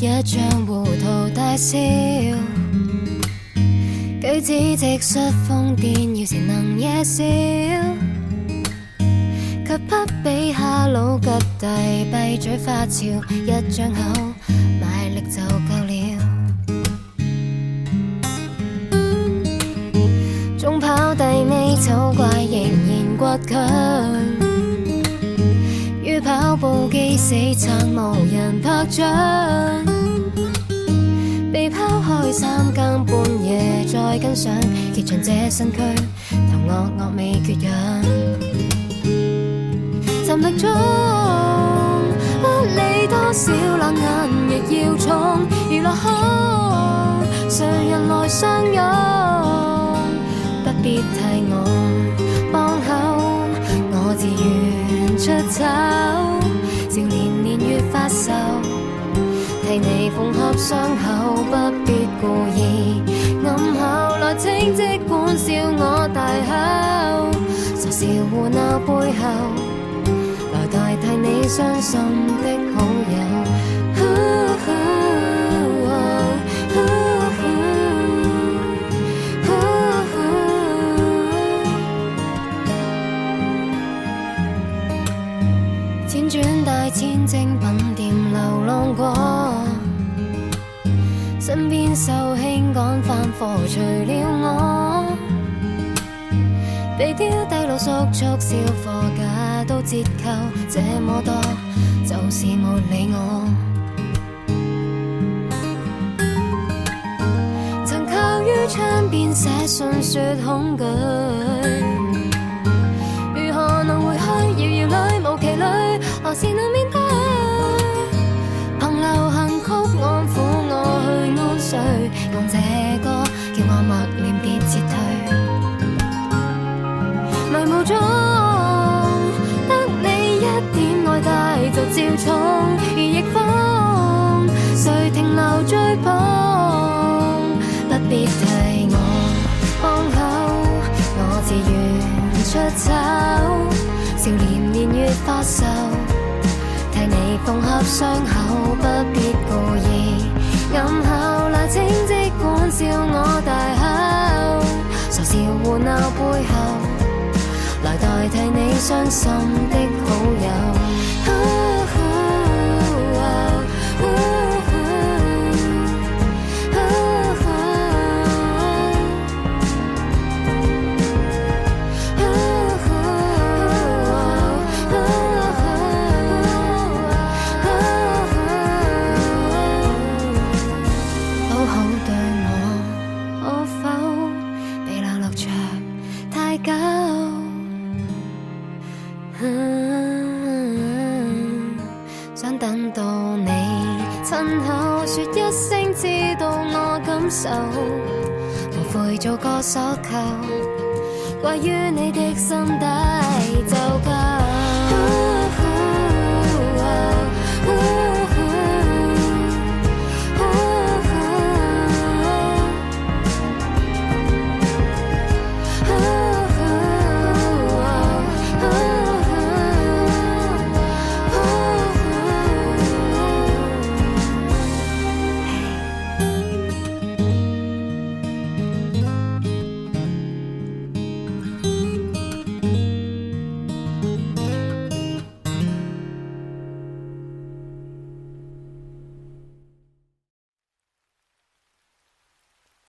一張糊塗大笑，舉止直率瘋癲，要是能夜笑，卻不比哈佬吉弟閉嘴發潮，一張口賣力就夠了。中跑第尾醜怪仍然倔強，於跑步機死撐無人拍掌，被拋開3更半夜再跟上，結盡這身軀，頭惡惡未缺氧。沉溺中，不理多少冷眼亦要衝，娛樂空，誰人來相擁？不必替我幫口，我自願出醜，少年年月發愁，替你縫合傷口，不必故意暗後來請即管笑我大口，傻笑胡鬧背後，來代替你傷心的好友。輾轉大千精品店流浪過，身邊壽興趕飯貨除了我，被丟低露宿促銷貨價都折扣，這麼多就是沒理我。曾靠於窗邊寫信說恐懼，如何能回去？遙遙裏無期裏，何時能面對？憑流行曲安撫我去安睡，用這歌叫我默念別撤退。迷霧中得你一點愛戴就照衝，如逆風誰停留追捧？不必替我幫口，我自願出醜，少年年月發愁，替你縫合傷口，不必故意暗後來請即管笑我大口，傻笑胡鬧背後，來代替你傷心的好友。好好對我，可否被冷落着太久？想等到你親口說一聲知道我感受，無悔做個所求，歸於你的心底就夠。